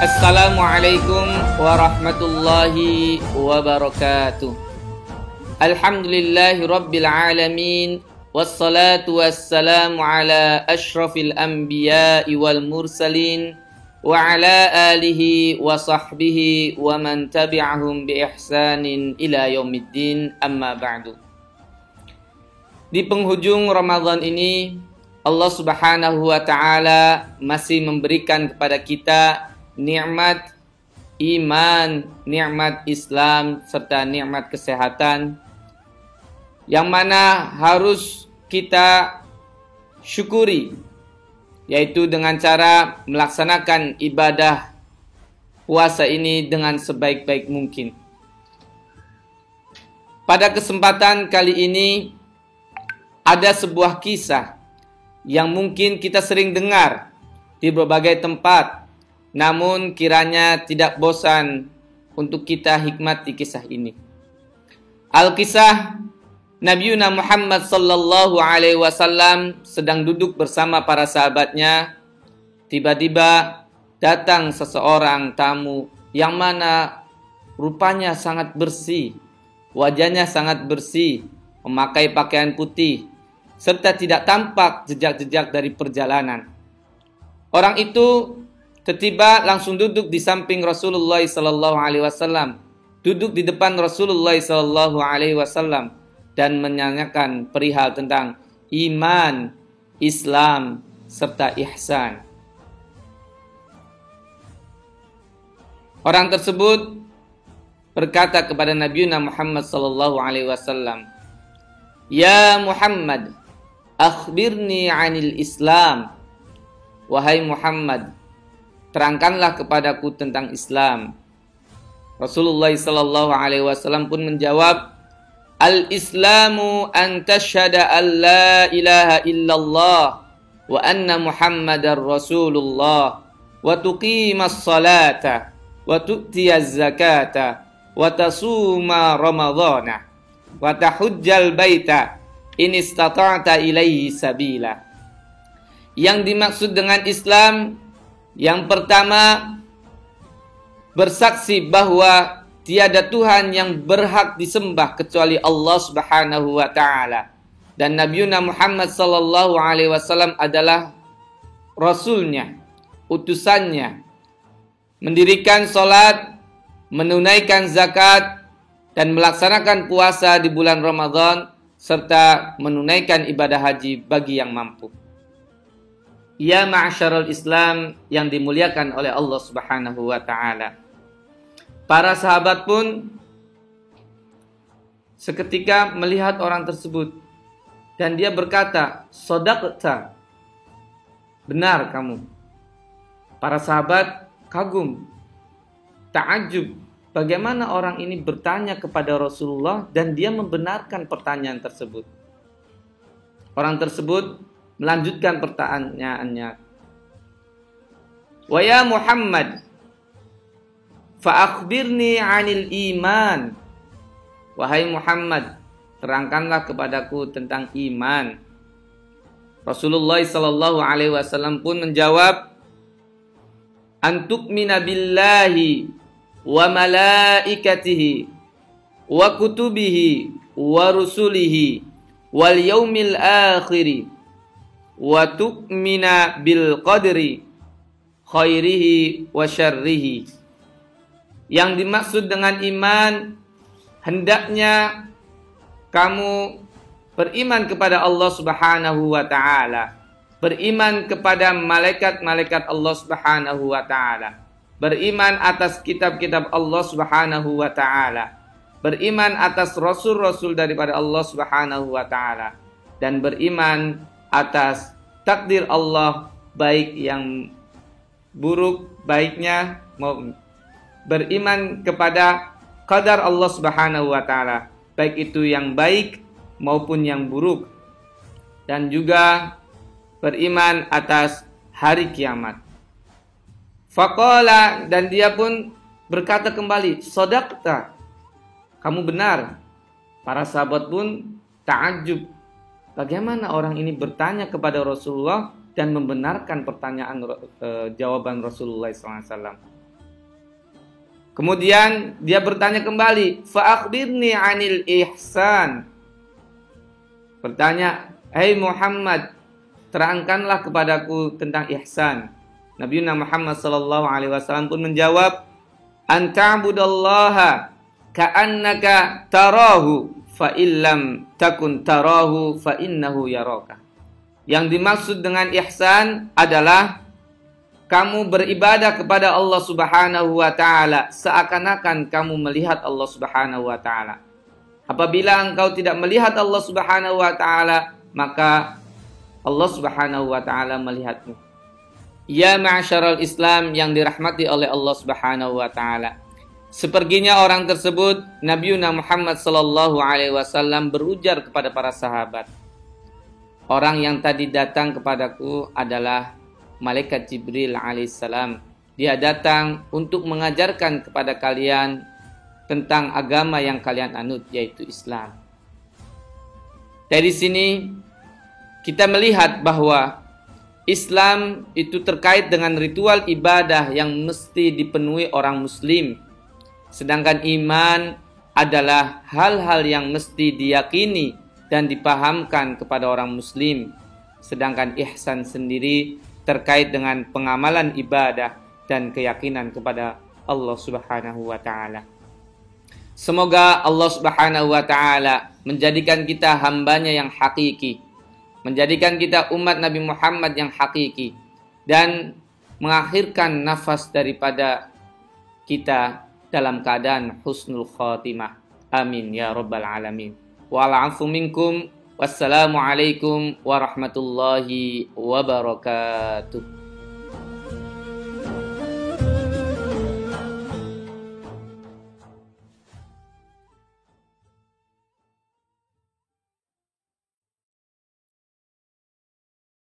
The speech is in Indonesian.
Assalamualaikum warahmatullahi wabarakatuh. Alhamdulillahi rabbil alamin. Wassalatu wassalamu ala ashrafil anbiya'i wal mursalin wa ala alihi wa sahbihi wa man tabi'ahum bi ihsanin ila yaumiddin, amma ba'du. Di penghujung Ramadan ini, Allah Subhanahu wa ta'ala masih memberikan kepada kita nikmat iman, nikmat Islam, serta nikmat kesehatan, yang mana harus kita syukuri, yaitu dengan cara melaksanakan ibadah puasa ini dengan sebaik-baik mungkin. Pada kesempatan kali ini ada sebuah kisah yang mungkin kita sering dengar di berbagai tempat, namun kiranya tidak bosan untuk kita hikmati kisah ini. Al-kisah Nabiuna Muhammad sallallahu alaihi wasallam sedang duduk bersama para sahabatnya. Tiba-tiba datang seseorang tamu yang mana rupanya sangat bersih, wajahnya sangat bersih, memakai pakaian putih, serta tidak tampak jejak-jejak dari perjalanan. Orang itu tiba-tiba langsung duduk di samping Rasulullah sallallahu alaihi wasallam, duduk di depan Rasulullah sallallahu alaihi wasallam dan menanyakan perihal tentang iman, Islam, serta ihsan. Orang tersebut berkata kepada Nabi Muhammad sallallahu alaihi wasallam, "Ya Muhammad, akhbirni 'anil Islam." Wahai Muhammad, terangkanlah kepadaku tentang Islam. Rasulullah sallallahu alaihi wasallam pun menjawab, "Al-Islamu an tashhada an la ilaha illallah wa anna Muhammadar Rasulullah wa tuqimas salata wa tu'tiyaz zakata wa tasuma ramadhana wa tahujjal baita in istata'ta ilaihi sabila." Yang dimaksud dengan Islam, yang pertama, bersaksi bahwa tiada Tuhan yang berhak disembah kecuali Allah Subhanahu wa ta'ala, dan Nabiuna Muhammad sallallahu alaihi wasallam adalah rasulnya, utusannya. Mendirikan salat, menunaikan zakat, dan melaksanakan puasa di bulan Ramadan, serta menunaikan ibadah haji bagi yang mampu. Ya ma'asyarul Islam yang dimuliakan oleh Allah Subhanahu wa ta'ala. Para sahabat pun seketika melihat orang tersebut dan dia berkata, "Shadaqta." Benar kamu. Para sahabat kagum, ta'ajub, bagaimana orang ini bertanya kepada Rasulullah dan dia membenarkan pertanyaan tersebut. Orang tersebut melanjutkan pertanyaannya, "Wa ya Muhammad, fa'akhbirni 'anil iman." Wahai Muhammad, terangkanlah kepadaku tentang iman. Rasulullah sallallahu alaihi wasallam pun menjawab, "An tu'mina billahi wa malaikatihi wa kutubihi wa rusulihi wal yaumil akhiri wa tu'mina bil qadri khairihi wa syarrihi." Yang dimaksud dengan iman, hendaknya kamu beriman kepada Allah Subhanahu wa ta'ala, beriman kepada malaikat-malaikat Allah Subhanahu wa ta'ala, beriman atas kitab-kitab Allah Subhanahu wa ta'ala, beriman atas rasul-rasul daripada Allah Subhanahu wa ta'ala, dan beriman atas takdir Allah, baik yang buruk baiknya, beriman kepada qadar Allah Subhanahu wa ta'ala, baik itu yang baik maupun yang buruk, dan juga beriman atas hari kiamat. Faqala, dan dia pun berkata kembali, "Shadaqta." Kamu benar. Para sahabat pun ta'ajub, bagaimana orang ini bertanya kepada Rasulullah dan membenarkan pertanyaan jawaban Rasulullah SAW. Kemudian dia bertanya kembali, fa akhbirni 'anil ihsan. Bertanya, "Hai Muhammad, terangkanlah kepadaku tentang ihsan." Nabi Muhammad sallallahu alaihi wasallam pun menjawab, "An ta'budallaha ka'annaka tarahu fa illam takun tarahu fa innahu yaraka." Yang dimaksud dengan ihsan adalah kamu beribadah kepada Allah Subhanahu wa taala seakan-akan kamu melihat Allah Subhanahu wa taala. Apabila engkau tidak melihat Allah Subhanahu wa taala, maka Allah Subhanahu wa taala melihatmu. Ya ma'syaral Islam yang dirahmati oleh Allah Subhanahu wa taala. Seperginya orang tersebut, Nabi Muhammad sallallahu alaihi wasallam berujar kepada para sahabat, "Orang yang tadi datang kepadaku adalah Malaikat Jibril alaihissalam. Dia datang untuk mengajarkan kepada kalian tentang agama yang kalian anut, yaitu Islam." Dari sini kita melihat bahwa Islam itu terkait dengan ritual ibadah yang mesti dipenuhi orang muslim. Sedangkan iman adalah hal-hal yang mesti diyakini dan dipahamkan kepada orang muslim. Sedangkan ihsan sendiri terkait dengan pengamalan ibadah dan keyakinan kepada Allah Subhanahu wa taala. Semoga Allah Subhanahu wa taala menjadikan kita hambanya yang hakiki, menjadikan kita umat Nabi Muhammad yang hakiki, dan mengakhirkan nafas daripada kita dalam keadaan husnul khatimah. Amin ya rabbal alamin. Wa'al'afu minkum. Wassalamualaikum warahmatullahi wabarakatuh.